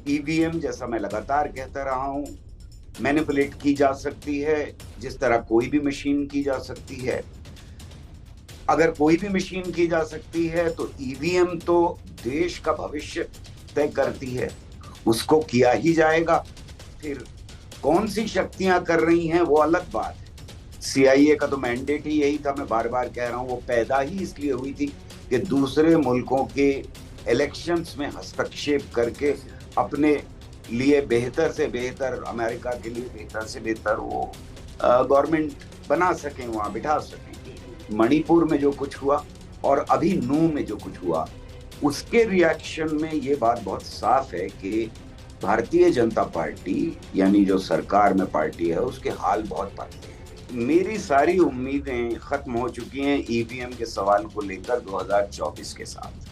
EVM, जैसा मैं लगातार कहता रहा हूं, मैनिपुलेट की जा सकती है जिस तरह कोई भी मशीन की जा सकती है। अगर कोई भी मशीन की जा सकती है तो ईवीएम तो देश का भविष्य तय करती है, उसको किया ही जाएगा। फिर कौन सी शक्तियां कर रही हैं वो अलग बात है। सीआईए का तो मैंडेट ही यही था, मैं बार बार कह रहा हूं, वो पैदा ही इसलिए हुई थी कि दूसरे मुल्कों के इलेक्शंस में हस्तक्षेप करके अपने लिए बेहतर से बेहतर, अमेरिका के लिए बेहतर से बेहतर वो गवर्नमेंट बना सकें, वहां बिठा सकें। मणिपुर में जो कुछ हुआ और अभी नू में जो कुछ हुआ, उसके रिएक्शन में ये बात बहुत साफ है कि भारतीय जनता पार्टी यानी जो सरकार में पार्टी है उसके हाल बहुत पतले हैं। मेरी सारी उम्मीदें खत्म हो चुकी हैं ईवीएम के सवाल को लेकर 2024 के साथ,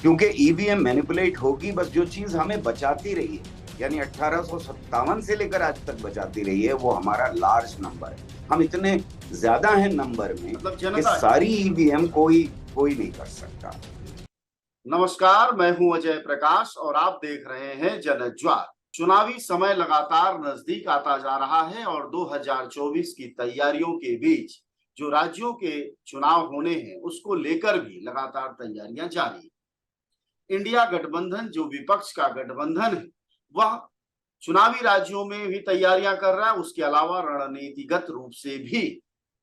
क्योंकि ईवीएम मैनिपुलेट होगी। बस जो चीज हमें बचाती रही है, यानी 1857 से लेकर आज तक बचाती रही है, वो हमारा लार्ज नंबर है। हम इतने ज्यादा हैं नंबर में मतलब कि जनता है। सारी ईवीएम कोई नहीं कर सकता। नमस्कार, मैं हूं अजय प्रकाश और आप देख रहे हैं जनज्वार। चुनावी समय लगातार नजदीक आता जा रहा है और 2024 की तैयारियों के बीच जो राज्यों के चुनाव होने हैं उसको लेकर भी लगातार तैयारियां जारी है। इंडिया गठबंधन जो विपक्ष का गठबंधन है वह चुनावी राज्यों में भी तैयारियां कर रहा है। उसके अलावा रणनीतिगत रूप से भी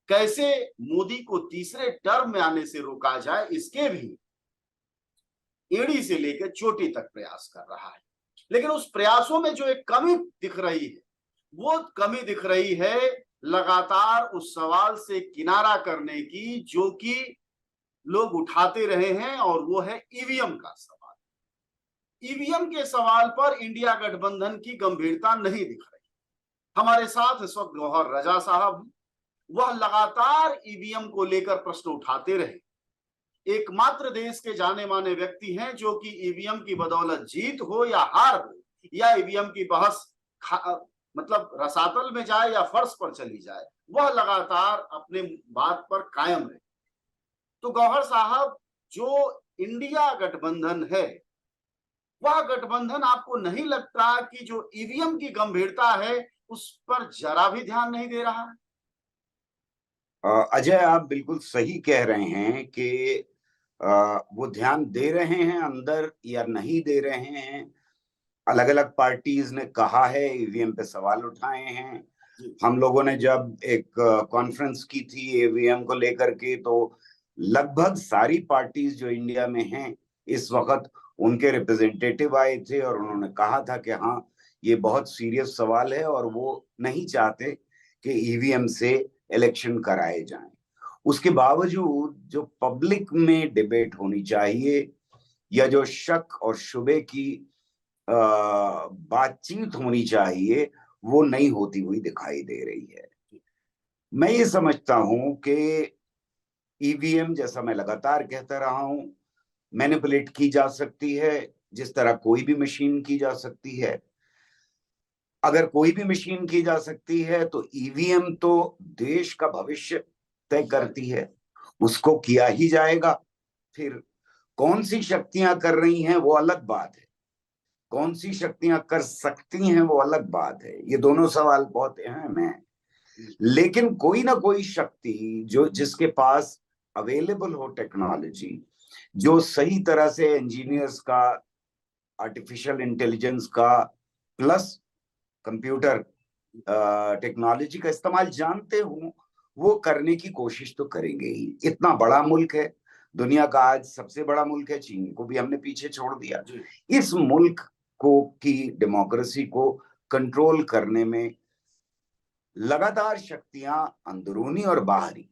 कैसे मोदी को तीसरे टर्म में आने से रोका जाए इसके भी एड़ी से लेकर चोटी तक प्रयास कर रहा है। लेकिन उस प्रयासों में जो एक कमी दिख रही है वो कमी दिख रही है लगातार उस सवाल से किनारा करने की जो कि लोग उठाते रहे हैं, और वो है ईवीएम का सवाल। ईवीएम के सवाल पर इंडिया गठबंधन की गंभीरता नहीं दिख रही। हमारे साथ इस वक्त गौहर रजा साहब, वह लगातार ईवीएम को लेकर प्रश्न उठाते रहे। एकमात्र देश के जाने माने व्यक्ति हैं जो कि ईवीएम की बदौलत जीत हो या हार हो या ईवीएम की बहस मतलब रसातल में जाए या फर्श पर चली जाए, वह लगातार अपने बात पर कायम रहे। तो गौहर साहब, जो इंडिया गठबंधन है वह गठबंधन आपको नहीं लगता कि जो ईवीएम की गंभीरता है उस पर जरा भी ध्यान नहीं दे रहा है? अजय, आप बिल्कुल सही कह रहे हैं कि वो ध्यान दे रहे हैं अंदर या नहीं दे रहे हैं। अलग अलग पार्टीज ने कहा है, ईवीएम पे सवाल उठाए हैं। हम लोगों ने जब एक कॉन्फ्रेंस की थी ईवीएम को लेकर के, तो लगभग सारी पार्टीज जो इंडिया में हैं इस वक्त, उनके रिप्रेजेंटेटिव आए थे और उन्होंने कहा था कि हाँ, ये बहुत सीरियस सवाल है और वो नहीं चाहते कि ईवीएम से इलेक्शन कराए जाएं। उसके बावजूद जो पब्लिक में डिबेट होनी चाहिए या जो शक और शुबे की बातचीत होनी चाहिए, वो नहीं होती हुई दिखाई दे रही है। मैं ये समझता हूं कि ईवीएम, जैसा मैं लगातार कहता रहा हूं, मैनिपुलेट की जा सकती है जिस तरह कोई भी मशीन की जा सकती है। अगर कोई भी मशीन की जा सकती है तो ईवीएम तो देश का भविष्य तय करती है, उसको किया ही जाएगा। फिर कौन सी शक्तियां कर रही हैं वो अलग बात है, कौन सी शक्तियां कर सकती हैं वो अलग बात है। ये दोनों सवाल बहुत अहम हैं। लेकिन कोई ना कोई शक्ति जो जिसके पास अवेलेबल हो टेक्नोलॉजी, जो सही तरह से इंजीनियर्स का, आर्टिफिशियल इंटेलिजेंस का प्लस कंप्यूटर टेक्नोलॉजी का इस्तेमाल जानते हो, वो करने की कोशिश तो करेंगे ही। इतना बड़ा मुल्क है, दुनिया का आज सबसे बड़ा मुल्क है, चीन को भी हमने पीछे छोड़ दिया। इस मुल्क को की डेमोक्रेसी को कंट्रोल करने में लगातार शक्तियां अंदरूनी और बाहरी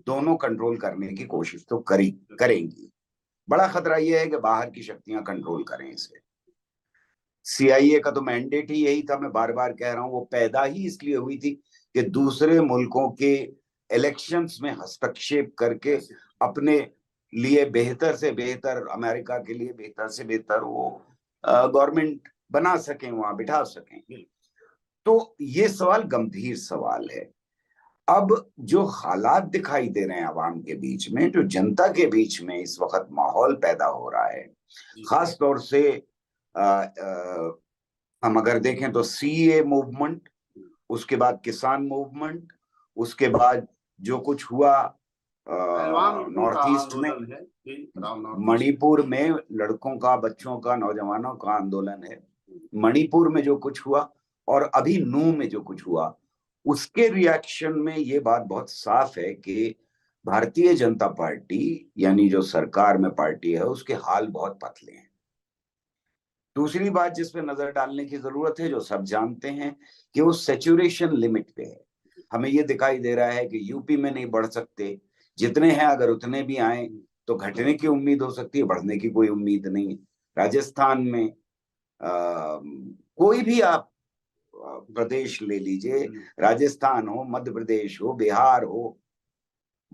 दोनों कंट्रोल करने की कोशिश तो करेंगी। बड़ा खतरा यह है कि बाहर की शक्तियां कंट्रोल करें इसे। सीआईए का तो मैंडेट ही यही था, मैं बार बार कह रहा हूं, वो पैदा ही इसलिए हुई थी कि दूसरे मुल्कों के इलेक्शंस में हस्तक्षेप करके अपने लिए बेहतर से बेहतर, अमेरिका के लिए बेहतर से बेहतर वो गवर्नमेंट बना सकें, वहां बिठा सकें। तो ये सवाल गंभीर सवाल है। अब जो हालात दिखाई दे रहे हैं आवाम के बीच में, जो जनता के बीच में इस वक्त माहौल पैदा हो रहा है, खास तौर से हम अगर देखें तो सीए मूवमेंट, उसके बाद किसान मूवमेंट, उसके बाद जो कुछ हुआ पहलवानों का नॉर्थ ईस्ट में, आंदोलन है जी, नॉर्थ ईस्ट। मणिपुर में लड़कों का, बच्चों का, नौजवानों का आंदोलन है, मणिपुर में जो कुछ हुआ, और अभी नू में जो कुछ हुआ, उसके रिएक्शन में ये बात बहुत साफ है कि भारतीय जनता पार्टी यानी जो सरकार में पार्टी है उसके हाल बहुत पतले हैं। दूसरी बात जिस पे नजर डालने की जरूरत है, जो सब जानते हैं, कि वो सेचुरेशन लिमिट पे है। हमें ये दिखाई दे रहा है कि यूपी में नहीं बढ़ सकते, जितने हैं अगर उतने भी आए तो घटने की उम्मीद हो सकती है, बढ़ने की कोई उम्मीद नहीं। राजस्थान में कोई भी आप प्रदेश ले लीजिए, राजस्थान हो, मध्य प्रदेश हो, बिहार हो,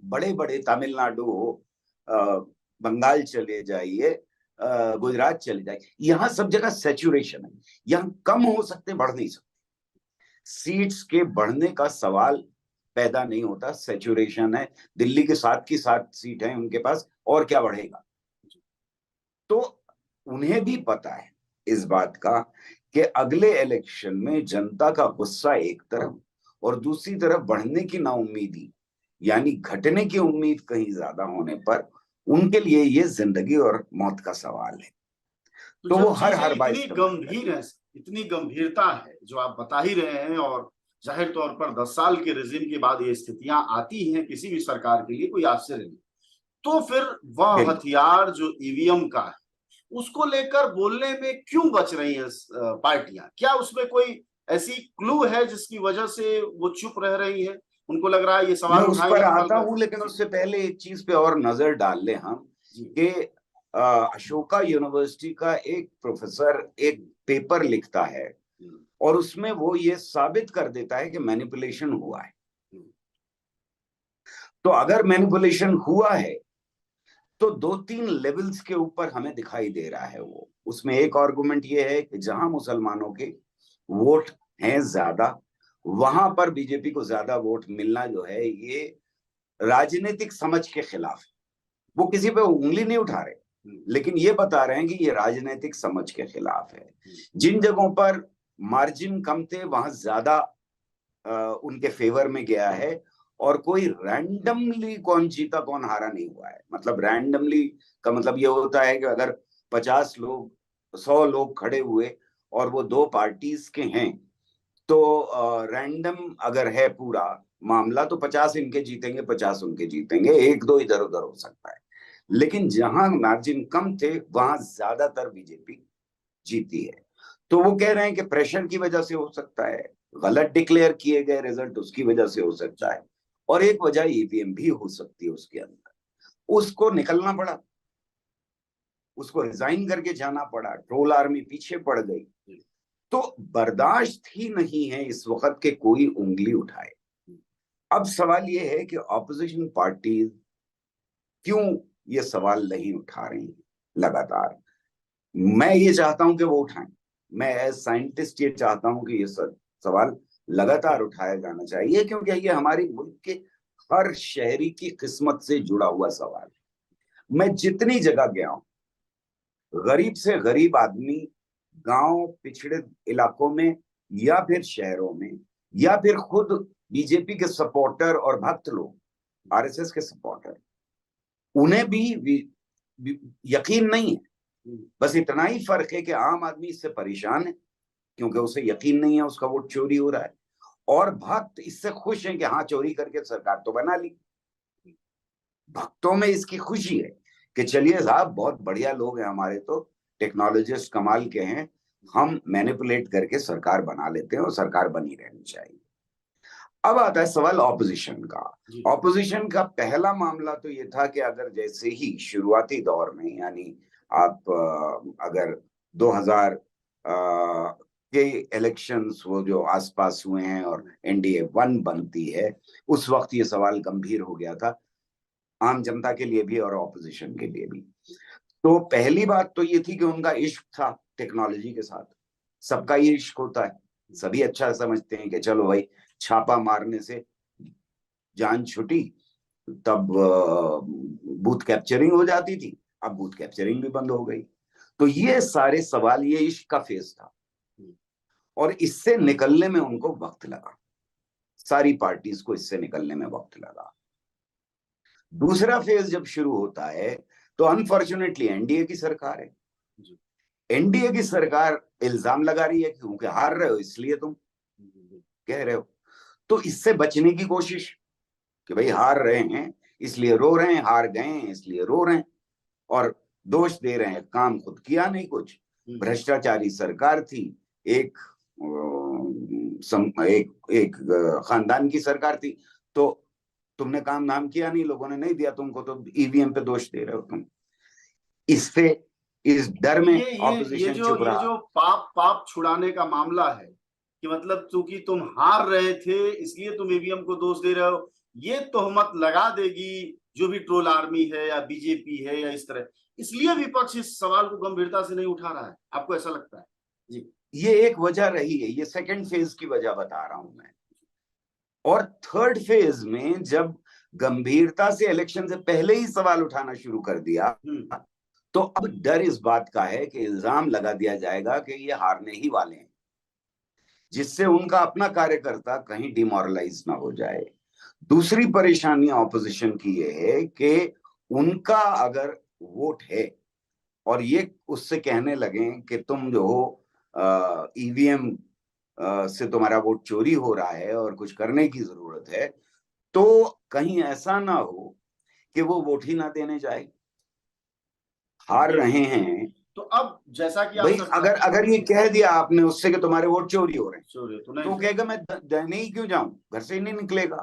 बड़े बड़े तमिलनाडु हो, बंगाल चले जाइए, गुजरात चले जाइए, यहाँ सब जगह सेचुरेशन है। यहाँ कम हो सकते, बढ़ नहीं सकते। सीट्स के बढ़ने का सवाल पैदा नहीं होता, सेचुरेशन है। दिल्ली के 7 की 7 सीट है उनके पास, और क्या बढ़ेगा। तो उन्हें भी पता है इस बात का कि अगले इलेक्शन में जनता का गुस्सा एक तरफ और दूसरी तरफ बढ़ने की नाउम्मीदी यानी घटने की उम्मीद कहीं ज्यादा होने पर उनके लिए ये जिंदगी और मौत का सवाल है। तो वो जब चीजें हर बार इतनी इस्तेमाल गंभीर है, इतनी गंभीरता है जो आप बता ही रहे हैं, और जाहिर तौर पर 10 साल के रिजिम के बाद ये स्थितियां आती हैं किसी भी सरकार के लिए, कोई आश्चर्य नहीं। तो फिर वह हथियार जो ईवीएम का है उसको लेकर बोलने में क्यों बच रही हैं पार्टियां? क्या उसमें कोई ऐसी क्लू है जिसकी वजह से वो चुप रह रही है? उनको लग रहा है ये मैं सवाल उस पर उठाएंगे तो आता कल हूं, लेकिन उससे पहले एक चीज पे और नजर डाल ले हम कि अशोका यूनिवर्सिटी का एक प्रोफेसर एक पेपर लिखता है और उसमें वो ये साबित कर देता है कि मैनिपुलेशन हुआ है। तो अगर मैनिपुलेशन हुआ है तो 2-3 लेवल्स के ऊपर हमें दिखाई दे रहा है। वो उसमें एक आर्गुमेंट ये है कि जहां मुसलमानों के वोट हैं ज्यादा, वहां पर बीजेपी को ज्यादा वोट मिलना जो है ये राजनीतिक समझ के खिलाफ है। वो किसी पे उंगली नहीं उठा रहे, लेकिन ये बता रहे हैं कि ये राजनीतिक समझ के खिलाफ है। जिन जगहों पर मार्जिन कम थे वहां ज्यादा उनके फेवर में गया है, और कोई रैंडमली कौन जीता कौन हारा नहीं हुआ है। मतलब रैंडमली का मतलब ये होता है कि अगर 50 लोग 100 लोग खड़े हुए और वो 2 पार्टीज के हैं तो रैंडम अगर है पूरा मामला तो 50 इनके जीतेंगे, 50 उनके जीतेंगे, 1-2 इधर उधर हो सकता है। लेकिन जहां मार्जिन कम थे वहां ज्यादातर बीजेपी जीती है। तो वो कह रहे हैं कि प्रेशर की वजह से हो सकता है, गलत डिक्लेयर किए गए रिजल्ट उसकी वजह से हो सकता है, और एक वजह ईवीएम भी हो सकती है उसके अंदर। उसको निकलना पड़ा, उसको रिजाइन करके जाना पड़ा, ट्रोल आर्मी पीछे पड़ गई। तो बर्दाश्त ही नहीं है इस वक्त के कोई उंगली उठाए। अब सवाल ये है कि ऑपोजिशन पार्टी क्यों ये सवाल नहीं उठा रही लगातार। मैं ये चाहता हूं कि वो उठाएं। मैं एज साइंटिस्ट ये चाहता हूं कि ये सवाल लगातार उठाया जाना चाहिए, क्योंकि ये हमारी मुल्क के हर शहरी की किस्मत से जुड़ा हुआ सवाल है। मैं जितनी जगह गया हूं, गरीब से गरीब आदमी गांव पिछड़े इलाकों में या फिर शहरों में या फिर खुद बीजेपी के सपोर्टर और भक्त लोग, आरएसएस के सपोर्टर, उन्हें भी यकीन नहीं है। बस इतना ही फर्क है कि आम आदमी इससे परेशान है क्योंकि उसे यकीन नहीं है उसका वोट चोरी हो रहा है, और भक्त इससे खुश हैं कि हाँ चोरी करके सरकार तो बना ली। भक्तों में इसकी खुशी है कि चलिए साहब बहुत बढ़िया लोग हैं हमारे, तो टेक्नोलॉजिस्ट कमाल के हैं, हम मैनिपुलेट करके सरकार बना लेते हैं और सरकार बनी रहनी चाहिए। अब आता है सवाल ऑपोजिशन का। ऑपोजिशन का पहला मामला तो ये था कि अगर जैसे ही शुरुआती दौर में, यानी आप अगर 2000 के इलेक्शंस वो जो आसपास हुए हैं और एनडीए 1 बनती है, उस वक्त ये सवाल गंभीर हो गया था आम जनता के लिए भी और ऑपोजिशन के लिए भी। तो पहली बात तो ये थी कि उनका इश्क था टेक्नोलॉजी के साथ। सबका ये इश्क होता है, सभी अच्छा समझते हैं कि चलो भाई छापा मारने से जान छुटी। तब बूथ कैप्चरिंग हो जाती थी, अब बूथ कैप्चरिंग भी बंद हो गई। तो ये सारे सवाल, ये इश्क का फेज था और इससे निकलने में उनको वक्त लगा, सारी पार्टीज को इससे निकलने में वक्त लगा। दूसरा फेज जब शुरू होता है तो अनफॉर्चुनेटली एनडीए की सरकार है। एनडीए की सरकार इल्जाम लगा रही है क्योंकि हार रहे हो इसलिए तुम कह रहे हो, तो इससे बचने की कोशिश कि भाई हार रहे हैं इसलिए रो रहे हैं, हार गए हैं इसलिए रो रहे हैं, और दोष दे रहे हैं, काम खुद किया नहीं कुछ, भ्रष्टाचारी सरकार थी, एक एक खानदान की सरकार थी, तो तुमने काम नाम किया नहीं, लोगों ने नहीं दिया तुमको, तो ईवीएम पे दोष दे रहे हो तुम। इससे इस डर में ऑपोजिशन चुप रहा। ये जो पाप छुड़ाने का मामला है कि मतलब चूंकि तुम हार रहे थे इसलिए तुम ईवीएम को दोष दे रहे हो, ये तोहमत लगा देगी जो भी ट्रोल आर्मी है या बीजेपी है या इस तरह, इसलिए विपक्ष इस सवाल को गंभीरता से नहीं उठा रहा है। आपको ऐसा लगता है? जी, ये एक वजह रही है, ये सेकंड फेज की वजह बता रहा हूं मैं। और थर्ड फेज में जब गंभीरता से इलेक्शन से पहले ही सवाल उठाना शुरू कर दिया, तो अब डर इस बात का है कि इल्जाम लगा दिया जाएगा कि ये हारने ही वाले हैं, जिससे उनका अपना कार्यकर्ता कहीं डिमोरलाइज ना हो जाए। दूसरी परेशानी ऑपोजिशन की ये है कि उनका अगर वोट है और ये उससे कहने लगे कि तुम जो हो ईवीएम से तुम्हारा वोट चोरी हो रहा है और कुछ करने की जरूरत है, तो कहीं ऐसा ना हो कि वो वोट ही ना देने जाए। हार रहे हैं तो अब जैसा कि भाई, अगर ये कह दिया आपने उससे कि तुम्हारे वोट चोरी हो रहे हैं, तो कहेगा मैं देने ही क्यों जाऊं, घर से ही नहीं निकलेगा,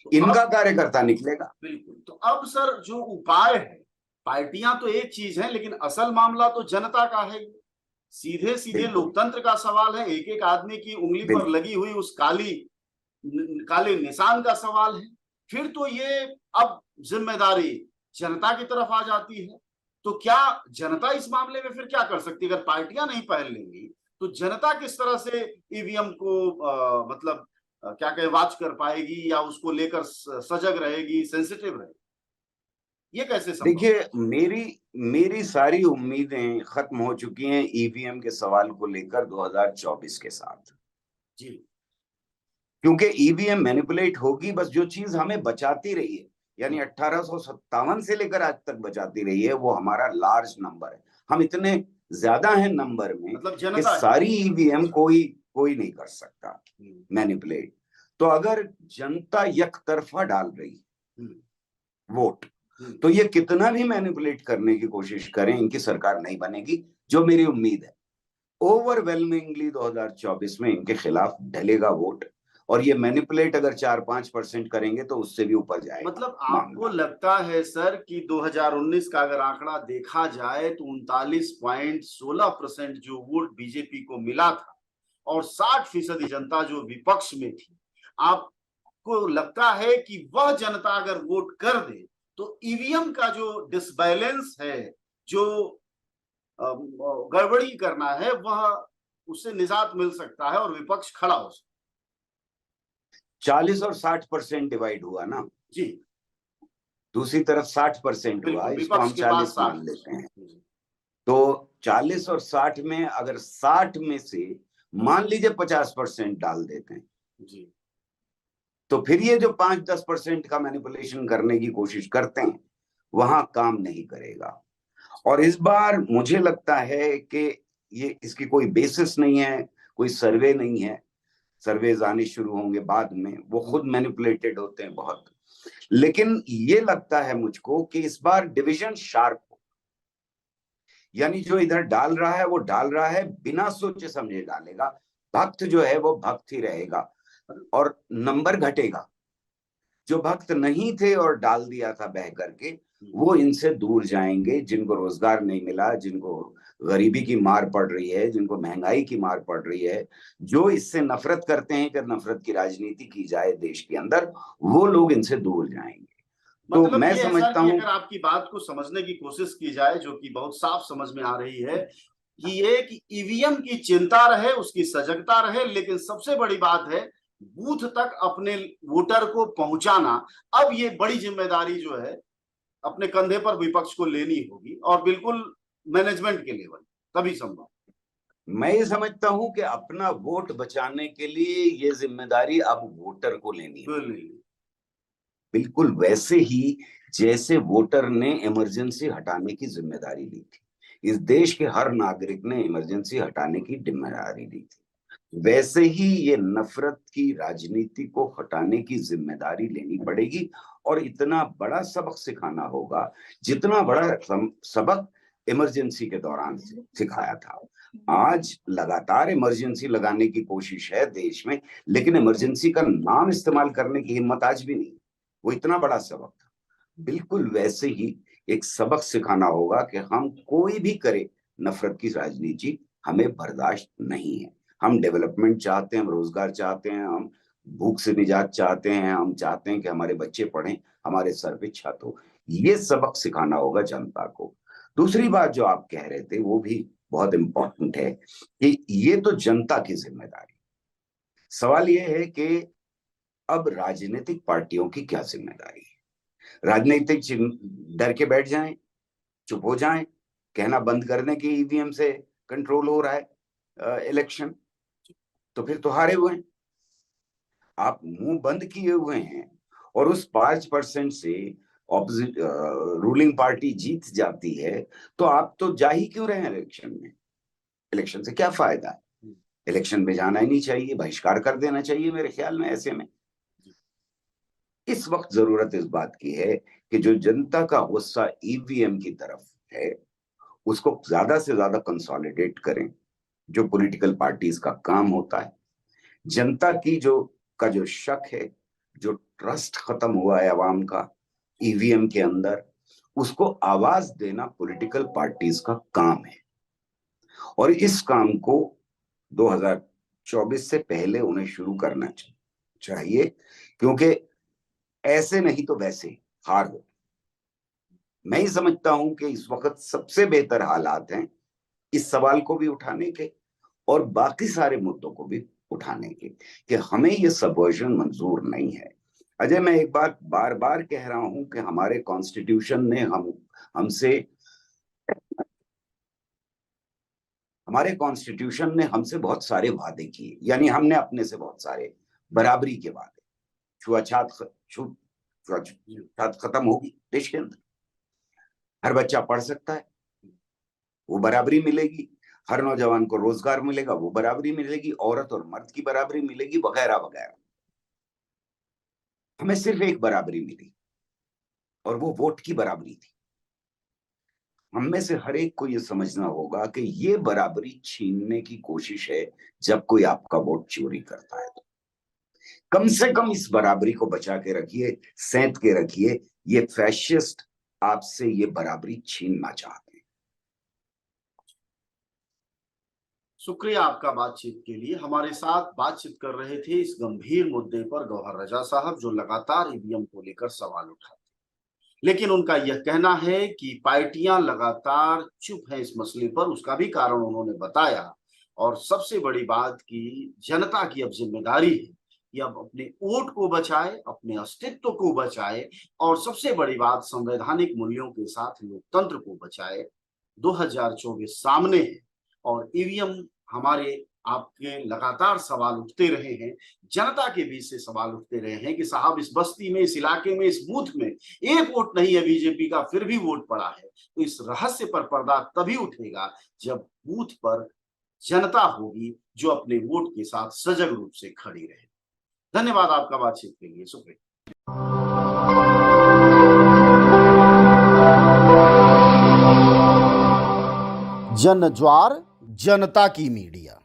तो इनका कार्यकर्ता निकलेगा। बिल्कुल। तो अब सर जो उपाय है, पार्टियां तो एक चीज है लेकिन असल मामला तो जनता का है, सीधे सीधे लोकतंत्र का सवाल है, एक एक आदमी की उंगली पर लगी हुई उस काले निशान का सवाल है। फिर तो ये अब जिम्मेदारी जनता की तरफ आ जाती है। तो क्या जनता इस मामले में फिर क्या कर सकती है? अगर पार्टियां नहीं पहल लेंगी तो जनता किस तरह से ईवीएम को मतलब क्या कहे वाच कर पाएगी या उसको लेकर सजग रहेगी, सेंसिटिव रहेगी? ये कैसे संभव? देखिए, मेरी सारी उम्मीदें खत्म हो चुकी हैं ईवीएम के सवाल को लेकर 2024 के साथ। जी, क्योंकि ईवीएम मैनिपुलेट होगी, बस जो चीज हमें बचाती रही है, यानी 1857 से लेकर आज तक बचाती रही है, वो हमारा लार्ज नंबर है। हम इतने ज्यादा हैं नंबर में, मतलब कि सारी ईवीएम कोई नहीं कर सकता मैनिपुलेट। तो अगर जनता एक तरफा डाल रही वोट, तो ये कितना भी मैनिपुलेट करने की कोशिश करें, इनकी सरकार नहीं बनेगी, जो मेरी उम्मीद है। ओवरवेलमिंगली 2024 में इनके खिलाफ ढलेगा वोट, और ये मैनिपुलेट अगर 4-5% करेंगे तो उससे भी ऊपर जाएगा। मतलब आपको लगता है सर कि 2019 का अगर आंकड़ा देखा जाए तो 39.16% जो वोट बीजेपी को मिला था और 60% जनता जो विपक्ष में थी, आपको लगता है कि वह जनता अगर वोट कर दे तो ईवीएम का जो डिसबैलेंस है, जो गड़बड़ी करना है, वह उससे निजात मिल सकता है और विपक्ष खड़ा हो सकता है? 40 और 60% डिवाइड हुआ ना जी, दूसरी तरफ 60% हुआ, इसको हम 40 मान लेते हैं। तो 40 और 60 में अगर 60 में से मान लीजिए 50% डाल देते हैं जी, तो फिर ये जो 5-10% का मैनिपुलेशन करने की कोशिश करते हैं वहां काम नहीं करेगा। और इस बार मुझे लगता है कि ये इसकी कोई बेसिस नहीं है, कोई सर्वे नहीं है, सर्वेज आने शुरू होंगे बाद में, वो खुद मैनिपुलेटेड होते हैं बहुत। लेकिन ये लगता है मुझको कि इस बार डिवीजन शार्प हो, यानी जो इधर डाल रहा है वो डाल रहा है बिना सोचे समझे डालेगा, भक्त जो है वो भक्त ही रहेगा और नंबर घटेगा। जो भक्त नहीं थे और डाल दिया था बह करके, वो इनसे दूर जाएंगे। जिनको रोजगार नहीं मिला, जिनको गरीबी की मार पड़ रही है, जिनको महंगाई की मार पड़ रही है, जो इससे नफरत करते हैं कि नफरत की राजनीति की जाए देश के अंदर, वो लोग इनसे दूर जाएंगे। तो मतलब मैं समझता हूं, अगर आपकी बात को समझने की कोशिश की जाए, जो कि बहुत साफ समझ में आ रही है, कि ये कि ईवीएम की चिंता रहे, उसकी सजगता रहे, लेकिन सबसे बड़ी बात है बूथ तक अपने वोटर को पहुंचाना। अब ये बड़ी जिम्मेदारी जो है अपने कंधे पर विपक्ष को लेनी होगी। और बिल्कुल मैनेजमेंट के लेवल तभी संभव। मैं ये समझता हूं कि अपना वोट बचाने के लिए ये जिम्मेदारी अब वोटर को लेनी है, बिल्कुल वैसे ही जैसे वोटर ने इमरजेंसी हटाने की जिम्मेदारी ली थी। इस देश के हर नागरिक ने इमरजेंसी हटाने की जिम्मेदारी ली थी, वैसे ही ये नफरत की राजनीति को हटाने की जिम्मेदारी लेनी पड़ेगी और इतना बड़ा सबक सिखाना होगा जितना बड़ा सबक इमरजेंसी के दौरान सिखाया था। आज लगातार इमरजेंसी लगाने की कोशिश है देश में, लेकिन इमरजेंसी का नाम इस्तेमाल करने की हिम्मत आज भी नहीं। वो इतना बड़ा सबक था। बिल्कुल वैसे ही एक सबक सिखाना होगा कि हम कोई भी करे नफरत की राजनीति हमें बर्दाश्त नहीं है। हम डेवलपमेंट चाहते हैं, हम रोजगार चाहते हैं, हम भूख से निजात चाहते हैं, हम चाहते हैं कि हमारे बच्चे पढ़ें, हमारे सर पे छत हो। ये सबक सिखाना होगा जनता को। दूसरी बात जो आप कह रहे थे वो भी बहुत इंपॉर्टेंट है कि ये तो जनता की जिम्मेदारी। सवाल ये है कि अब राजनीतिक पार्टियों की क्या जिम्मेदारी है। राजनीतिक डर के बैठ जाएं, चुप हो जाएं, कहना बंद कर दें कि ईवीएम से कंट्रोल हो रहा है इलेक्शन, तो फिर तो हारे हुए हैं। आप मुंह बंद किए हुए हैं और उस 5% से ऑपोजिट रूलिंग पार्टी जीत जाती है, तो आप तो जा ही क्यों रहे हैं इलेक्शन में? इलेक्शन से क्या फायदा है? इलेक्शन में जाना ही नहीं चाहिए, बहिष्कार कर देना चाहिए मेरे ख्याल में। ऐसे में इस वक्त जरूरत इस बात की है कि जो जनता का गुस्सा ईवीएम की तरफ है उसको ज्यादा से ज्यादा कंसोलिडेट करें, जो पॉलिटिकल पार्टीज का काम होता है। जनता की जो शक है, जो ट्रस्ट खत्म हुआ है अवाम का ईवीएम के अंदर, उसको आवाज देना पॉलिटिकल पार्टीज का काम है। और इस काम को 2024 से पहले उन्हें शुरू करना चाहिए, क्योंकि ऐसे नहीं तो वैसे हार हो। मैं ही समझता हूं कि इस वक्त सबसे बेहतर हालात हैं इस सवाल को भी उठाने के और बाकी सारे मुद्दों को भी उठाने के, कि हमें ये सबवर्जन मंजूर नहीं है। अजय, मैं एक बात बार बार कह रहा हूं कि हमारे कॉन्स्टिट्यूशन ने हमसे बहुत सारे वादे किए, यानी हमने अपने से बहुत सारे बराबरी के वादे। छुआछूत खत्म होगी देश के अंदर, हर बच्चा पढ़ सकता है, वो बराबरी मिलेगी। हर नौजवान को रोजगार मिलेगा, वो बराबरी मिलेगी। औरत और मर्द की बराबरी मिलेगी, वगैरह वगैरह। हमें सिर्फ एक बराबरी मिली और वो वोट की बराबरी थी। हम में से हर एक को ये समझना होगा कि ये बराबरी छीनने की कोशिश है जब कोई आपका वोट चोरी करता है। तो कम से कम इस बराबरी को बचा के रखिए, सेंध के रखिए। ये फैशिस्ट आपसे ये बराबरी छीनना चाहते हैं। शुक्रिया आपका बातचीत के लिए। हमारे साथ बातचीत कर रहे थे इस गंभीर मुद्दे पर गौहर रजा साहब, जो लगातार ईवीएम को लेकर सवाल उठाते, लेकिन उनका यह कहना है कि पार्टियां लगातार चुप हैं इस मसले पर। उसका भी कारण उन्होंने बताया, और सबसे बड़ी बात की जनता की अब जिम्मेदारी है कि अब अपने वोट को बचाए, अपने अस्तित्व को बचाए, और सबसे बड़ी बात संवैधानिक मूल्यों के साथ लोकतंत्र को बचाए। 2024 सामने है और ईवीएम हमारे आपके लगातार सवाल उठते रहे हैं, जनता के बीच से सवाल उठते रहे हैं कि साहब इस बस्ती में, इस इलाके में, इस बूथ में एक वोट नहीं है बीजेपी का, फिर भी वोट पड़ा है। तो इस रहस्य पर पर्दा तभी उठेगा जब बूथ पर जनता होगी जो अपने वोट के साथ सजग रूप से खड़ी रहे। धन्यवाद आपका बातचीत के लिए। शुक्रिया। जन ज्वार, जनता की मीडिया।